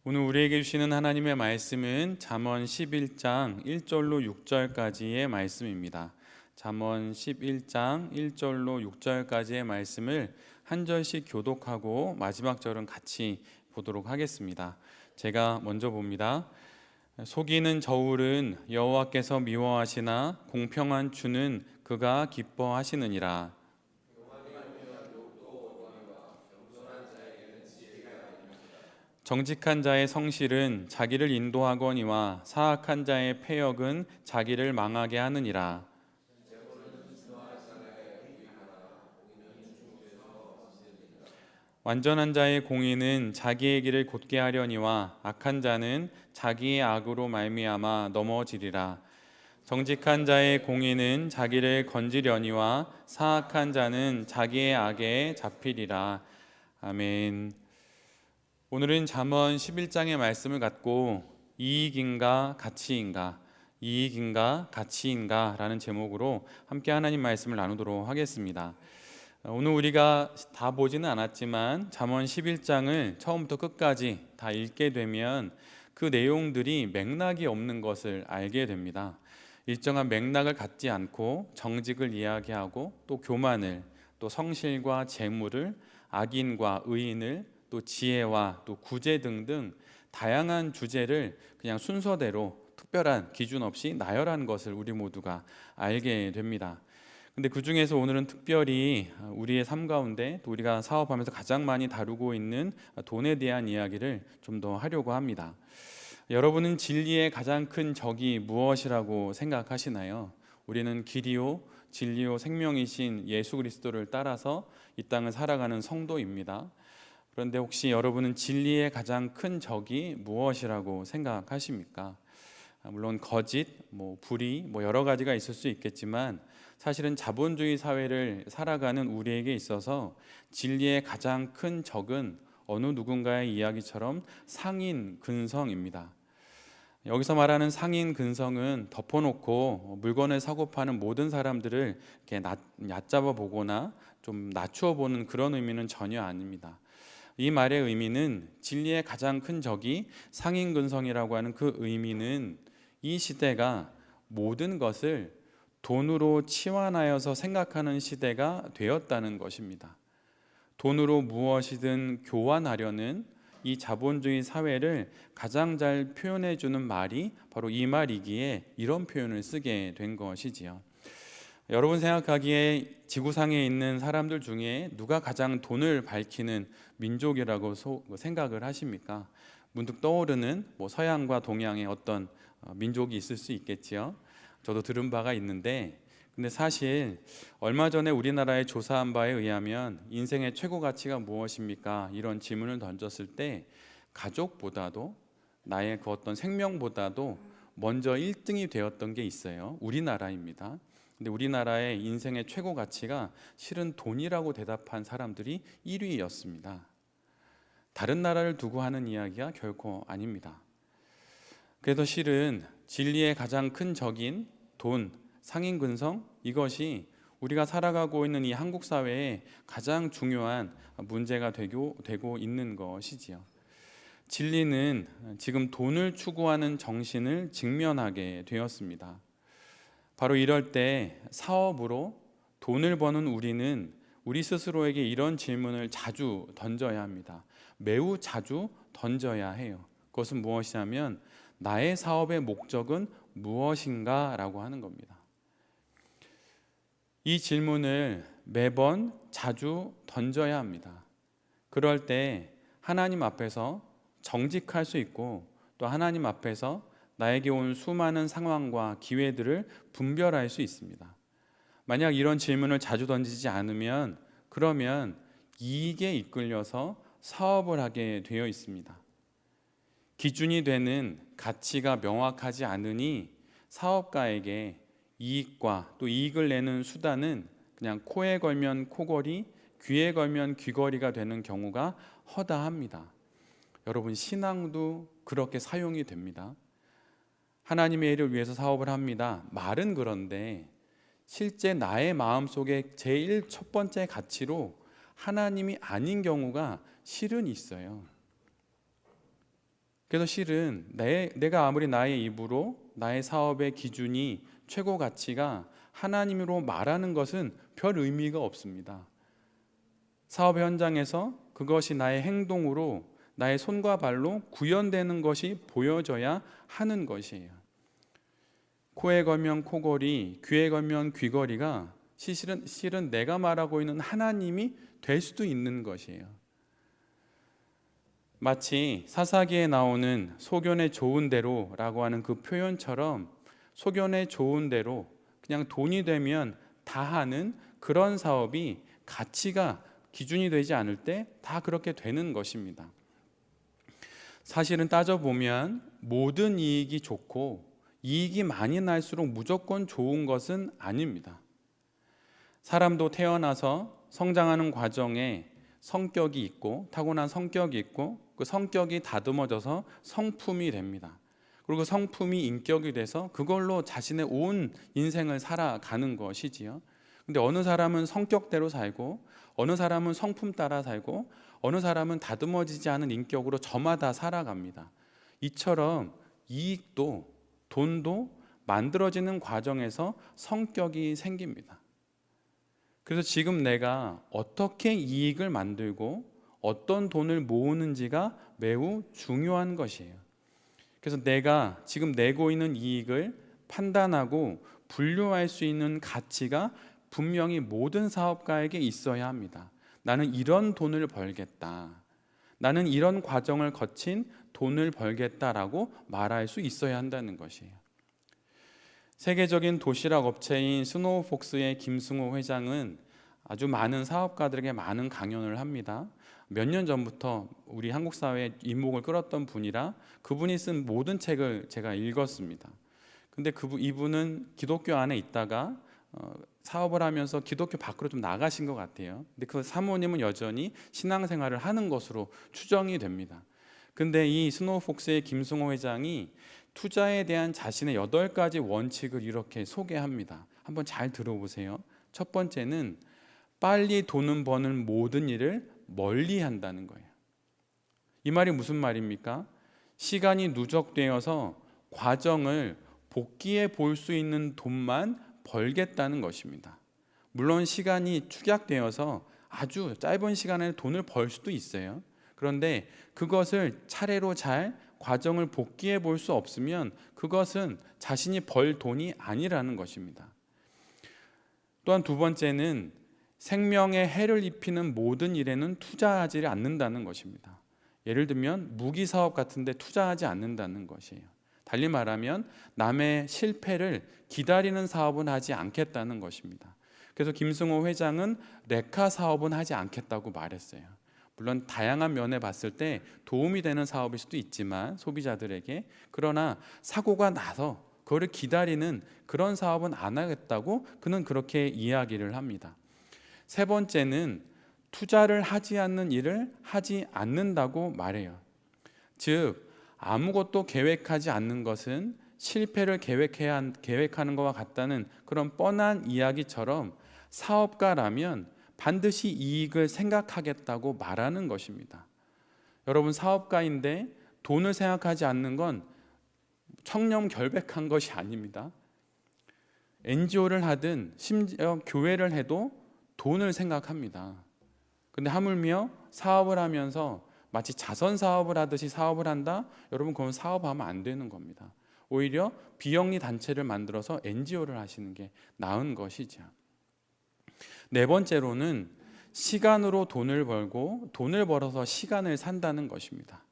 오늘 우리에게 주시는 하나님의 말씀은 잠언 11장 1절로 6절까지의 말씀입니다. 잠언 11장 1절로 6절까지의 말씀을 한 절씩 교독하고 마지막 절은 같이 보도록 하겠습니다. 제가 먼저 봅니다. 속이는 저울은 여호와께서 미워하시나 공평한 주는 그가 기뻐하시느니라. 정직한 자의 성실은 자기를 인도하거니와 사악한 자의 패역은 자기를 망하게 하느니라. 완전한 자의 공의는 자기의 길을 곧게 하려니와 악한 자는 자기의 악으로 말미암아 넘어지리라. 정직한 자의 공의는 자기를 건지려니와 사악한 자는 자기의 악에 잡히리라. 아멘. 오늘은 잠언 11장의 말씀을 갖고 이익인가 가치인가, 이익인가 가치인가 라는 제목으로 함께 하나님 말씀을 나누도록 하겠습니다. 오늘 우리가 다 보지는 않았지만 잠언 11장을 처음부터 끝까지 다 읽게 되면 그 내용들이 맥락이 없는 것을 알게 됩니다. 일정한 맥락을 갖지 않고 정직을 이야기하고 또 교만을, 또 성실과 재물을, 악인과 의인을, 또 지혜와 또 구제 등등 다양한 주제를 그냥 순서대로 특별한 기준 없이 나열한 것을 우리 모두가 알게 됩니다. 근데 그 중에서 오늘은 특별히 우리의 삶 가운데 또 우리가 사업하면서 가장 많이 다루고 있는 돈에 대한 이야기를 좀 더 하려고 합니다. 여러분은 진리의 가장 큰 적이 무엇이라고 생각하시나요? 우리는 길이요, 진리요, 생명이신 예수 그리스도를 따라서 이 땅을 살아가는 성도입니다. 그런데 혹시 여러분은 진리의 가장 큰 적이 무엇이라고 생각하십니까? 물론 거짓, 불의, 여러 가지가 있을 수 있겠지만 사실은 자본주의 사회를 살아가는 우리에게 있어서 진리의 가장 큰 적은 어느 누군가의 이야기처럼 상인 근성입니다. 여기서 말하는 상인 근성은 덮어놓고 물건을 사고 파는 모든 사람들을 이렇게 얕잡아 보거나 좀 낮추어 보는 그런 의미는 전혀 아닙니다. 이 말의 의미는 진리의 가장 큰 적이 상인근성이라고 하는 그 의미는 이 시대가 모든 것을 돈으로 치환하여서 생각하는 시대가 되었다는 것입니다. 돈으로 무엇이든 교환하려는 이 자본주의 사회를 가장 잘 표현해 주는 말이 바로 이 말이기에 이런 표현을 쓰게 된 것이지요. 여러분 생각하기에 지구상에 있는 사람들 중에 누가 가장 돈을 밝히는 민족이라고 생각을 하십니까? 문득 떠오르는 서양과 동양의 어떤 민족이 있을 수 있겠지요. 저도 들은 바가 있는데, 근데 사실 얼마 전에 우리나라에 조사한 바에 의하면 인생의 최고 가치가 무엇입니까? 이런 질문을 던졌을 때 가족보다도 나의 그 어떤 생명보다도 먼저 1등이 되었던 게 있어요. 우리나라입니다. 근데 우리나라의 인생의 최고 가치가 실은 돈이라고 대답한 사람들이 1위였습니다. 다른 나라를 두고 하는 이야기가 결코 아닙니다. 그래서 실은 진리의 가장 큰 적인 돈, 상인근성, 이것이 우리가 살아가고 있는 이 한국 사회에 가장 중요한 문제가 되고 있는 것이지요. 진리는 지금 돈을 추구하는 정신을 직면하게 되었습니다. 바로 이럴 때 사업으로 돈을 버는 우리는 우리 스스로에게 이런 질문을 자주 던져야 합니다. 매우 자주 던져야 해요. 그것은 무엇이냐면 나의 사업의 목적은 무엇인가 라고 하는 겁니다. 이 질문을 매번 자주 던져야 합니다. 그럴 때 하나님 앞에서 정직할 수 있고 또 하나님 앞에서 나에게 온 수많은 상황과 기회들을 분별할 수 있습니다. 만약 이런 질문을 자주 던지지 않으면 그러면 이익에 이끌려서 사업을 하게 되어 있습니다. 기준이 되는 가치가 명확하지 않으니 사업가에게 이익과 또 이익을 내는 수단은 그냥 코에 걸면 코걸이, 귀에 걸면 귀걸이가 되는 경우가 허다합니다. 여러분 신앙도 그렇게 사용이 됩니다. 하나님의 일을 위해서 사업을 합니다. 말은 그런데 실제 나의 마음속에 제일 첫 번째 가치로 하나님이 아닌 경우가 실은 있어요. 그래서 실은 내가 아무리 나의 입으로 나의 사업의 기준이 최고 가치가 하나님으로 말하는 것은 별 의미가 없습니다. 사업 현장에서 그것이 나의 행동으로 나의 손과 발로 구현되는 것이 보여져야 하는 것이에요. 코에 걸면 코걸이, 귀에 걸면 귀걸이가 실은 내가 말하고 있는 하나님이 될 수도 있는 것이에요. 마치 사사기에 나오는 소견에 좋은 대로라고 하는 그 표현처럼 소견에 좋은 대로 그냥 돈이 되면 다 하는 그런 사업이 가치가 기준이 되지 않을 때 다 그렇게 되는 것입니다. 사실은 따져보면 모든 이익이 좋고 이익이 많이 날수록 무조건 좋은 것은 아닙니다. 사람도 태어나서 성장하는 과정에 성격이 있고 타고난 성격이 있고 그 성격이 다듬어져서 성품이 됩니다. 그리고 성품이 인격이 돼서 그걸로 자신의 온 인생을 살아가는 것이지요. 근데 어느 사람은 성격대로 살고 어느 사람은 성품 따라 살고 어느 사람은 다듬어지지 않은 인격으로 저마다 살아갑니다. 이처럼 이익도 돈도 만들어지는 과정에서 성격이 생깁니다. 그래서 지금 내가 어떻게 이익을 만들고 어떤 돈을 모으는지가 매우 중요한 것이에요. 그래서 내가 지금 내고 있는 이익을 판단하고 분류할 수 있는 가치가 분명히 모든 사업가에게 있어야 합니다. 나는 이런 돈을 벌겠다. 나는 이런 과정을 거친 돈을 벌겠다라고 말할 수 있어야 한다는 것이에요. 세계적인 도시락 업체인 스노우폭스의 김승호 회장은 아주 많은 사업가들에게 많은 강연을 합니다. 몇 년 전부터 우리 한국 사회에 이목을 끌었던 분이라 그분이 쓴 모든 책을 제가 읽었습니다. 근데 이분은 기독교 안에 있다가 사업을 하면서 기독교 밖으로 좀 나가신 것 같아요. 근데 그 사모님은 여전히 신앙생활을 하는 것으로 추정이 됩니다. 근데 이 스노우폭스의 김승호 회장이 투자에 대한 자신의 8가지 원칙을 이렇게 소개합니다. 한번 잘 들어보세요. 첫 번째는 빨리 돈을 버는 모든 일을 멀리 한다는 거예요. 이 말이 무슨 말입니까? 시간이 누적되어서 과정을 복기해 볼 수 있는 돈만 벌겠다는 것입니다. 물론 시간이 축약되어서 아주 짧은 시간에 돈을 벌 수도 있어요. 그런데 그것을 차례로 잘 과정을 복기해 볼 수 없으면 그것은 자신이 벌 돈이 아니라는 것입니다. 또한 두 번째는 생명에 해를 입히는 모든 일에는 투자하지 않는다는 것입니다. 예를 들면 무기 사업 같은 데 투자하지 않는다는 것이에요. 달리 말하면 남의 실패를 기다리는 사업은 하지 않겠다는 것입니다. 그래서 김승호 회장은 레카 사업은 하지 않겠다고 말했어요. 물론 다양한 면에 봤을 때 도움이 되는 사업일 수도 있지만 소비자들에게, 그러나 사고가 나서 그거를 기다리는 그런 사업은 안 하겠다고 그는 그렇게 이야기를 합니다. 세 번째는 투자를 하지 않는 일을 하지 않는다고 말해요. 즉 아무것도 계획하지 않는 것은 실패를 계획하는 것과 같다는 그런 뻔한 이야기처럼 사업가라면 반드시 이익을 생각하겠다고 말하는 것입니다. 여러분, 사업가인데 돈을 생각하지 않는 건 청렴결백한 것이 아닙니다. NGO를 하든 심지어 교회를 해도 돈을 생각합니다. 근데 하물며 사업을 하면서 마치 자선 사업을 하듯이 사업을 한다? 여러분, 그건 사업하면 안 되는 겁니다. 오히려 비영리 단체를 만들어서 NGO를 하시는 게 나은 것이죠. 네 번째로는 시간으로 돈을 벌고 돈을 벌어서 시간을 산다는 것입니다.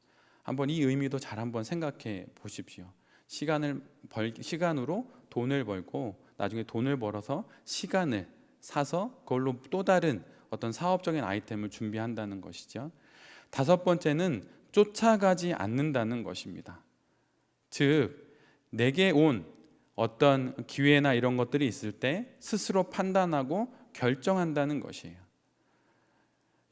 한번 이 의미도 잘 한번 생각해 보십시오. 시간으로 돈을 벌고 나중에 돈을 벌어서 시간을 사서 그걸로 또 다른 어떤 사업적인 아이템을 준비한다는 것이죠. 다섯 번째는 쫓아가지 않는다는 것입니다. 즉 내게 온 어떤 기회나 이런 것들이 있을 때 스스로 판단하고 결정한다는 것이에요.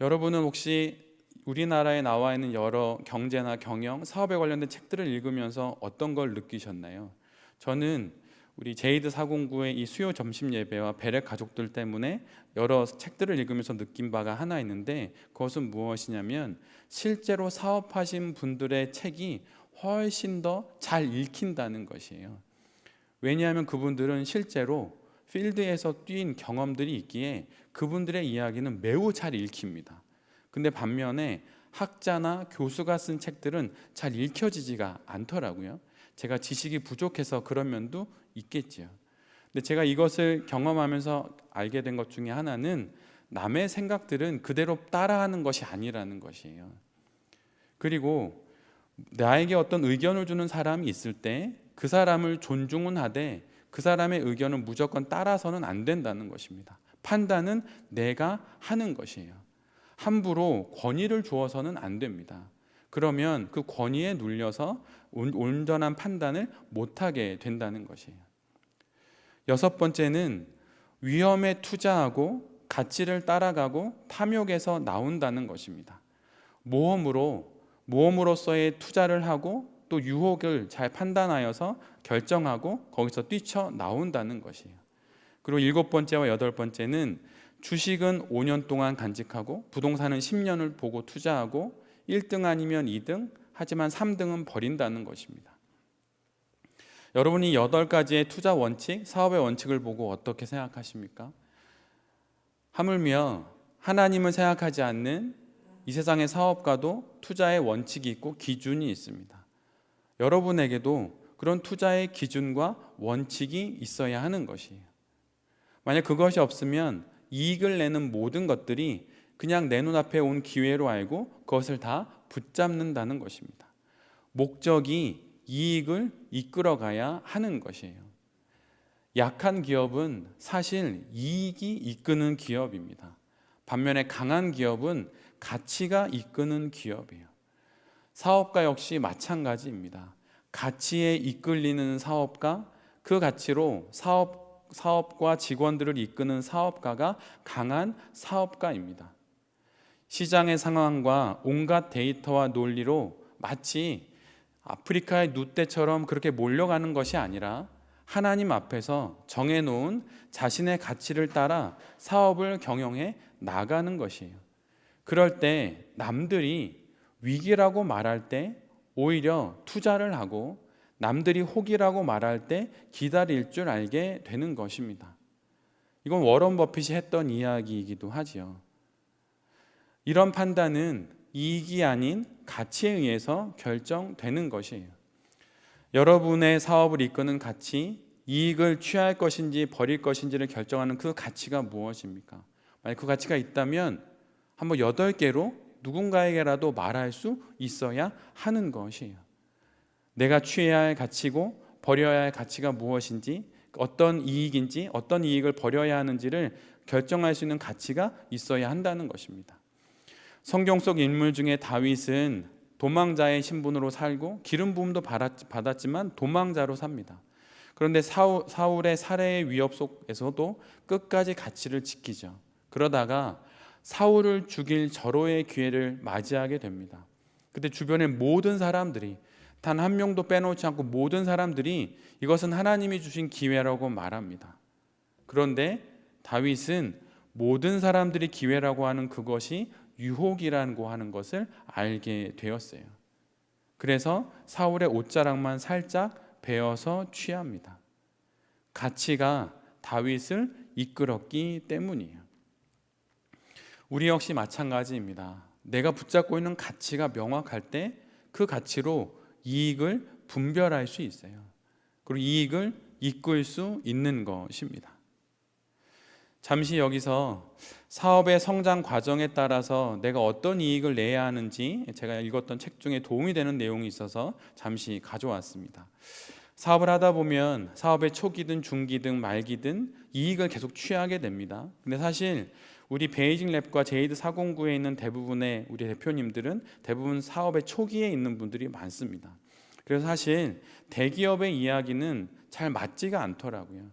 여러분은 혹시 우리나라에 나와 있는 여러 경제나 경영, 사업에 관련된 책들을 읽으면서 어떤 걸 느끼셨나요? 저는 우리 제이드 409의 이 수요 점심 예배와 베렉 가족들 때문에 여러 책들을 읽으면서 느낀 바가 하나 있는데, 그것은 무엇이냐면 실제로 사업하신 분들의 책이 훨씬 더 잘 읽힌다는 것이에요. 왜냐하면 그분들은 실제로 필드에서 뛴 경험들이 있기에 그분들의 이야기는 매우 잘 읽힙니다. 근데 반면에 학자나 교수가 쓴 책들은 잘 읽혀지지가 않더라고요. 제가 지식이 부족해서 그런 면도 있겠지요. 근데 제가 이것을 경험하면서 알게 된 것 중에 하나는 남의 생각들은 그대로 따라하는 것이 아니라는 것이에요. 그리고 나에게 어떤 의견을 주는 사람이 있을 때 그 사람을 존중은 하되 그 사람의 의견을 무조건 따라서는 안 된다는 것입니다. 판단은 내가 하는 것이에요. 함부로 권위를 주어서는 안 됩니다. 그러면 그 권위에 눌려서 온전한 판단을 못하게 된다는 것이에요. 여섯 번째는 위험에 투자하고 가치를 따라가고 탐욕에서 나온다는 것입니다. 모험으로서의 투자를 하고 또 유혹을 잘 판단하여서 결정하고 거기서 뛰쳐나온다는 것이에요. 그리고 일곱 번째와 여덟 번째는 주식은 5년 동안 간직하고 부동산은 10년을 보고 투자하고 1등 아니면 2등, 하지만 3등은 버린다는 것입니다. 여러분이 8가지의 투자 원칙, 사업의 원칙을 보고 어떻게 생각하십니까? 하물며 하나님을 생각하지 않는 이 세상의 사업가도 투자의 원칙이 있고 기준이 있습니다. 여러분에게도 그런 투자의 기준과 원칙이 있어야 하는 것이에요. 만약 그것이 없으면 이익을 내는 모든 것들이 그냥 내 눈앞에 온 기회로 알고 그것을 다 붙잡는다는 것입니다. 목적이 이익을 이끌어가야 하는 것이에요. 약한 기업은 사실 이익이 이끄는 기업입니다. 반면에 강한 기업은 가치가 이끄는 기업이에요. 사업가 역시 마찬가지입니다. 가치에 이끌리는 사업가, 그 가치로 사업과 직원들을 이끄는 사업가가 강한 사업가입니다. 시장의 상황과 온갖 데이터와 논리로 마치 아프리카의 누떼처럼 그렇게 몰려가는 것이 아니라 하나님 앞에서 정해놓은 자신의 가치를 따라 사업을 경영해 나가는 것이에요. 그럴 때 남들이 위기라고 말할 때 오히려 투자를 하고 남들이 혹이라고 말할 때 기다릴 줄 알게 되는 것입니다. 이건 워런 버핏이 했던 이야기이기도 하지요. 이런 판단은 이익이 아닌 가치에 의해서 결정되는 것이에요. 여러분의 사업을 이끄는 가치, 이익을 취할 것인지 버릴 것인지를 결정하는 그 가치가 무엇입니까? 만약 그 가치가 있다면 한번 8개로 누군가에게라도 말할 수 있어야 하는 것이에요. 내가 취해야 할 가치고 버려야 할 가치가 무엇인지, 어떤 이익인지, 어떤 이익을 버려야 하는지를 결정할 수 있는 가치가 있어야 한다는 것입니다. 성경 속 인물 중에 다윗은 도망자의 신분으로 살고 기름 부음도 받았지만 도망자로 삽니다. 그런데 사울의 살해의 위협 속에서도 끝까지 가치를 지키죠. 그러다가 사울을 죽일 절호의 기회를 맞이하게 됩니다. 그때 주변의 모든 사람들이 단 한 명도 빼놓지 않고 모든 사람들이 이것은 하나님이 주신 기회라고 말합니다. 그런데 다윗은 모든 사람들이 기회라고 하는 그것이 유혹이라고 하는 것을 알게 되었어요. 그래서 사울의 옷자락만 살짝 베어서 취합니다. 가치가 다윗을 이끌었기 때문이에요. 우리 역시 마찬가지입니다. 내가 붙잡고 있는 가치가 명확할 때 그 가치로 이익을 분별할 수 있어요. 그리고 이익을 이끌 수 있는 것입니다. 잠시 여기서 사업의 성장 과정에 따라서 내가 어떤 이익을 내야 하는지 제가 읽었던 책 중에 도움이 되는 내용이 있어서 잠시 가져왔습니다. 사업을 하다 보면 사업의 초기든 중기든 말기든 이익을 계속 취하게 됩니다. 근데 사실 우리 베이징 랩과 제이드 409에 있는 대부분의 우리 대표님들은 대부분 사업의 초기에 있는 분들이 많습니다. 그래서 사실 대기업의 이야기는 잘 맞지가 않더라고요.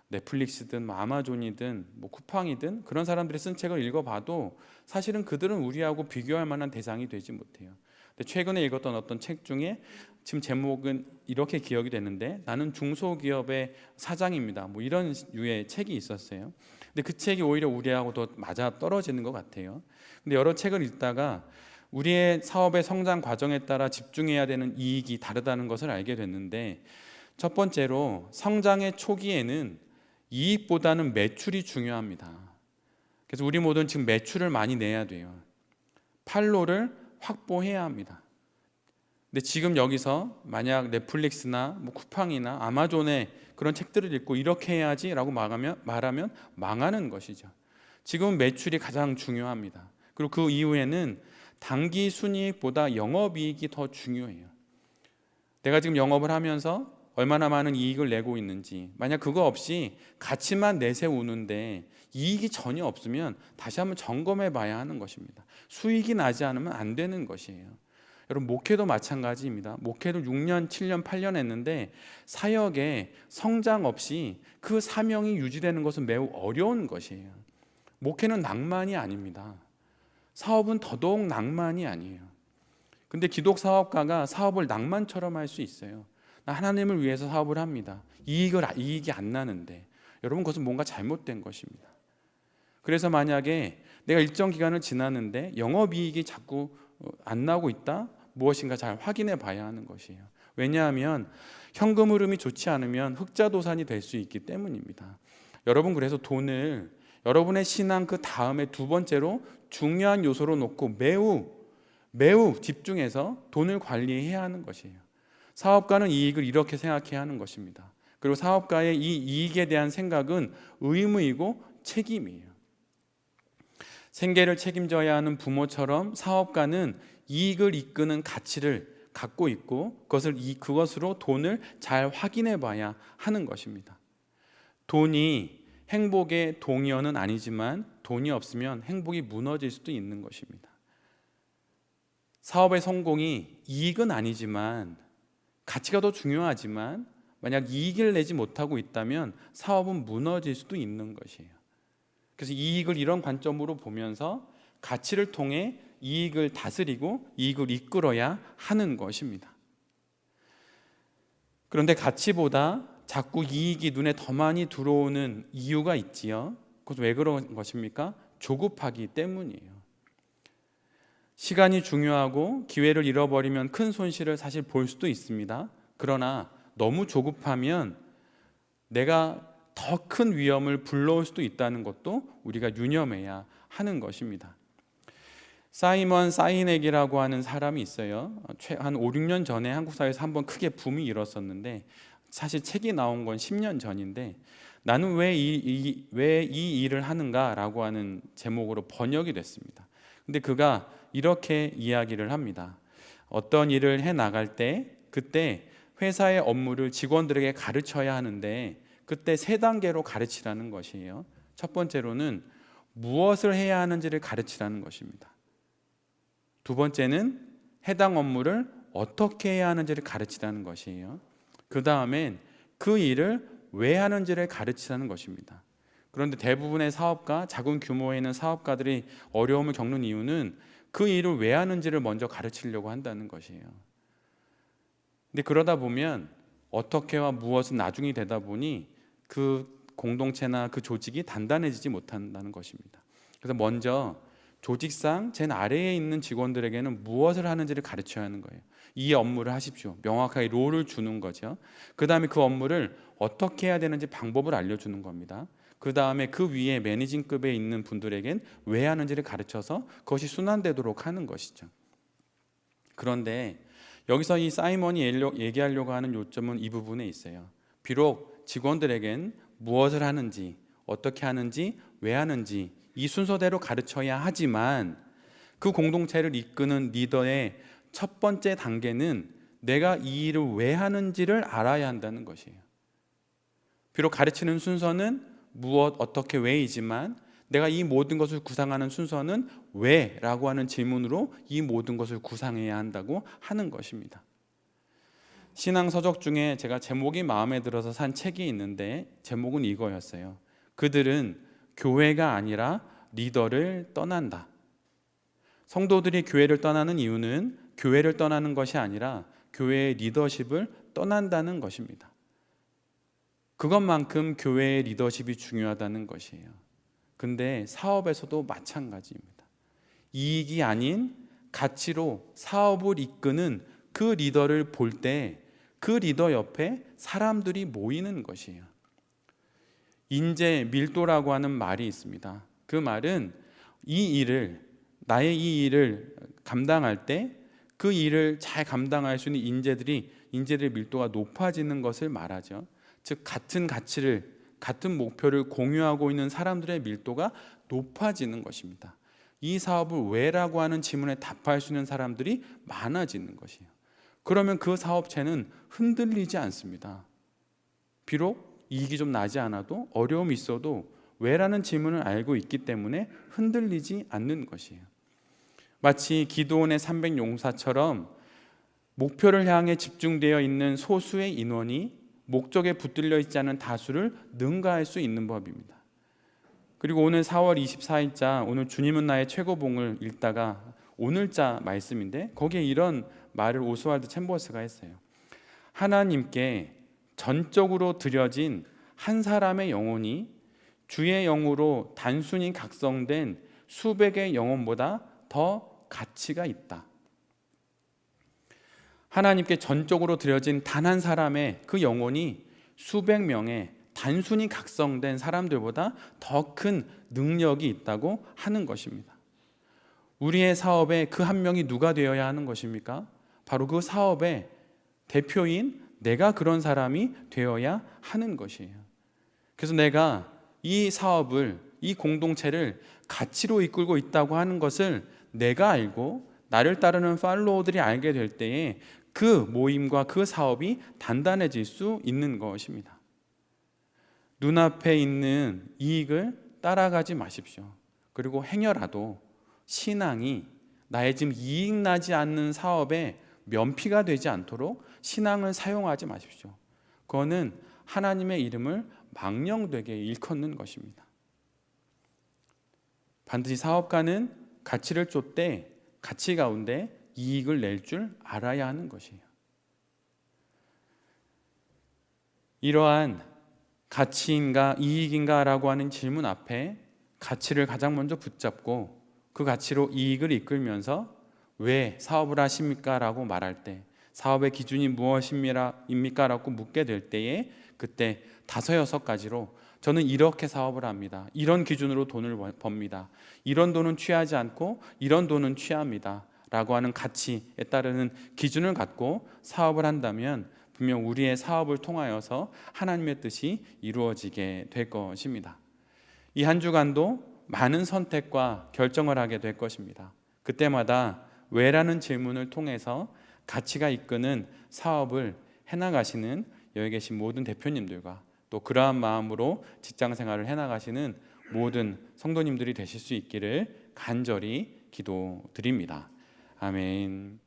넷플릭스든 아마존이든 쿠팡이든 그런 사람들이 쓴 책을 읽어봐도 사실은 그들은 우리하고 비교할 만한 대상이 되지 못해요. 근데 최근에 읽었던 어떤 책 중에 지금 제목은 이렇게 기억이 되는데 나는 중소기업의 사장입니다. 이런 유의 책이 있었어요. 근데 그 책이 오히려 우리하고 더 맞아 떨어지는 것 같아요. 근데 여러 책을 읽다가 우리의 사업의 성장 과정에 따라 집중해야 되는 이익이 다르다는 것을 알게 됐는데, 첫 번째로 성장의 초기에는 이익보다는 매출이 중요합니다. 그래서 우리 모두는 지금 매출을 많이 내야 돼요. 판로를 확보해야 합니다. 근데 지금 여기서 만약 넷플릭스나 뭐 쿠팡이나 아마존의 그런 책들을 읽고 이렇게 해야지라고 말하면 망하는 것이죠. 지금 매출이 가장 중요합니다. 그리고 그 이후에는 단기 순이익보다 영업이익이 더 중요해요. 내가 지금 영업을 하면서 얼마나 많은 이익을 내고 있는지, 만약 그거 없이 가치만 내세우는데 이익이 전혀 없으면 다시 한번 점검해 봐야 하는 것입니다. 수익이 나지 않으면 안 되는 것이에요. 여러분, 목회도 마찬가지입니다. 목회도 6년, 7년, 8년 했는데 사역에 성장 없이 그 사명이 유지되는 것은 매우 어려운 것이에요. 목회는 낭만이 아닙니다. 사업은 더더욱 낭만이 아니에요. 근데 기독 사업가가 사업을 낭만처럼 할 수 있어요. 나 하나님을 위해서 사업을 합니다. 이익이 안 나는데, 여러분, 그것은 뭔가 잘못된 것입니다. 그래서 만약에 내가 일정 기간을 지났는데 영업이익이 자꾸 안 나오고 있다? 무엇인가 잘 확인해 봐야 하는 것이에요. 왜냐하면 현금 흐름이 좋지 않으면 흑자도산이 될 수 있기 때문입니다. 여러분, 그래서 돈을 여러분의 신앙 그 다음에 두 번째로 중요한 요소로 놓고 매우 집중해서 돈을 관리해야 하는 것이에요. 사업가는 이익을 이렇게 생각해야 하는 것입니다. 그리고 사업가의 이 이익에 대한 생각은 의무이고 책임이에요. 생계를 책임져야 하는 부모처럼 사업가는 이익을 이끄는 가치를 갖고 있고 그것으로 돈을 잘 확인해 봐야 하는 것입니다. 돈이 행복의 동의어는 아니지만 돈이 없으면 행복이 무너질 수도 있는 것입니다. 사업의 성공이 이익은 아니지만, 가치가 더 중요하지만 만약 이익을 내지 못하고 있다면 사업은 무너질 수도 있는 것이에요. 그래서 이익을 이런 관점으로 보면서 가치를 통해 이익을 다스리고 이익을 이끌어야 하는 것입니다. 그런데 가치보다 자꾸 이익이 눈에 더 많이 들어오는 이유가 있지요. 그것은 왜 그런 것입니까? 조급하기 때문이에요. 시간이 중요하고 기회를 잃어버리면 큰 손실을 사실 볼 수도 있습니다. 그러나 너무 조급하면 내가 더 큰 위험을 불러올 수도 있다는 것도 우리가 유념해야 하는 것입니다. 사이먼 사이넥이라고 하는 사람이 있어요. 한 5, 6년 전에 한국 사회에서 한번 크게 붐이 일었었는데, 사실 책이 나온 건 10년 전인데, 나는 왜 이 일을 하는가라고 하는 제목으로 번역이 됐습니다. 근데 그가 이렇게 이야기를 합니다. 어떤 일을 해 나갈 때 그때 회사의 업무를 직원들에게 가르쳐야 하는데 그때 3단계로 가르치라는 것이에요. 첫 번째로는 무엇을 해야 하는지를 가르치라는 것입니다. 두 번째는 해당 업무를 어떻게 해야 하는지를 가르치라는 것이에요. 그 다음엔 그 일을 왜 하는지를 가르치라는 것입니다. 그런데 대부분의 사업가, 작은 규모에 있는 사업가들이 어려움을 겪는 이유는 그 일을 왜 하는지를 먼저 가르치려고 한다는 것이에요. 근데 그러다 보면 어떻게와 무엇은 나중이 되다 보니 그 공동체나 그 조직이 단단해지지 못한다는 것입니다. 그래서 먼저 조직상 제 아래에 있는 직원들에게는 무엇을 하는지를 가르쳐야 하는 거예요. 이 업무를 하십시오. 명확하게 롤을 주는 거죠. 그 다음에 그 업무를 어떻게 해야 되는지 방법을 알려주는 겁니다. 그 다음에 그 위에 매니징급에 있는 분들에겐 왜 하는지를 가르쳐서 그것이 순환되도록 하는 것이죠. 그런데 여기서 이 사이먼이 얘기하려고 하는 요점은 이 부분에 있어요. 비록 직원들에겐 무엇을 하는지, 어떻게 하는지, 왜 하는지 이 순서대로 가르쳐야 하지만 그 공동체를 이끄는 리더의 첫 번째 단계는 내가 이 일을 왜 하는지를 알아야 한다는 것이에요. 비록 가르치는 순서는 무엇, 어떻게, 왜이지만 내가 이 모든 것을 구상하는 순서는 왜? 라고 하는 질문으로 이 모든 것을 구상해야 한다고 하는 것입니다. 신앙 서적 중에 제가 제목이 마음에 들어서 산 책이 있는데 제목은 이거였어요. 그들은 교회가 아니라 리더를 떠난다. 성도들이 교회를 떠나는 이유는 교회를 떠나는 것이 아니라 교회의 리더십을 떠난다는 것입니다. 그것만큼 교회의 리더십이 중요하다는 것이에요. 근데 사업에서도 마찬가지입니다. 이익이 아닌 가치로 사업을 이끄는 그 리더를 볼 때 그 리더 옆에 사람들이 모이는 것이에요. 인재 밀도라고 하는 말이 있습니다. 그 말은 나의 이 일을 감당할 때 그 일을 잘 감당할 수 있는 인재들의 밀도가 높아지는 것을 말하죠. 즉 같은 가치를, 같은 목표를 공유하고 있는 사람들의 밀도가 높아지는 것입니다. 이 사업을 왜라고 하는 질문에 답할 수 있는 사람들이 많아지는 것이에요. 그러면 그 사업체는 흔들리지 않습니다. 비록 이익이 좀 나지 않아도, 어려움이 있어도 왜라는 질문을 알고 있기 때문에 흔들리지 않는 것이에요. 마치 기드온의 300용사처럼 목표를 향해 집중되어 있는 소수의 인원이 목적에 붙들려 있지 않은 다수를 능가할 수 있는 법입니다. 그리고 오늘 4월 24일자 오늘 주님은 나의 최고봉을 읽다가 오늘자 말씀인데 거기에 이런 말을 오스왈드 챔버스가 했어요. 하나님께 전적으로 드려진 한 사람의 영혼이 주의 영으로 단순히 각성된 수백의 영혼보다 더 가치가 있다. 하나님께 전적으로 드려진 단 한 사람의 그 영혼이 수백 명의 단순히 각성된 사람들보다 더 큰 능력이 있다고 하는 것입니다. 우리의 사업에 그 한 명이 누가 되어야 하는 것입니까? 바로 그 사업의 대표인 내가 그런 사람이 되어야 하는 것이에요. 그래서 내가 이 사업을, 이 공동체를 가치로 이끌고 있다고 하는 것을 내가 알고 나를 따르는 팔로워들이 알게 될 때에 그 모임과 그 사업이 단단해질 수 있는 것입니다. 눈앞에 있는 이익을 따라가지 마십시오. 그리고 행여라도 신앙이 나의 지금 이익 나지 않는 사업에 면피가 되지 않도록 신앙을 사용하지 마십시오. 그거는 하나님의 이름을 망령되게 일컫는 것입니다. 반드시 사업가는 가치를 쫓되 가치 가운데 이익을 낼 줄 알아야 하는 것이에요. 이러한 가치인가 이익인가 라고 하는 질문 앞에 가치를 가장 먼저 붙잡고 그 가치로 이익을 이끌면서 왜 사업을 하십니까? 라고 말할 때 사업의 기준이 무엇입니까? 라고 묻게 될 때에 그때 5-6가지로 저는 이렇게 사업을 합니다. 이런 기준으로 돈을 법니다. 이런 돈은 취하지 않고 이런 돈은 취합니다. 라고 하는 가치에 따르는 기준을 갖고 사업을 한다면 분명 우리의 사업을 통하여서 하나님의 뜻이 이루어지게 될 것입니다. 이 한 주간도 많은 선택과 결정을 하게 될 것입니다. 그때마다 왜라는 질문을 통해서 가치가 이끄는 사업을 해나가시는 여기 계신 모든 대표님들과 또 그러한 마음으로 직장 생활을 해나가시는 모든 성도님들이 되실 수 있기를 간절히 기도드립니다. 아멘.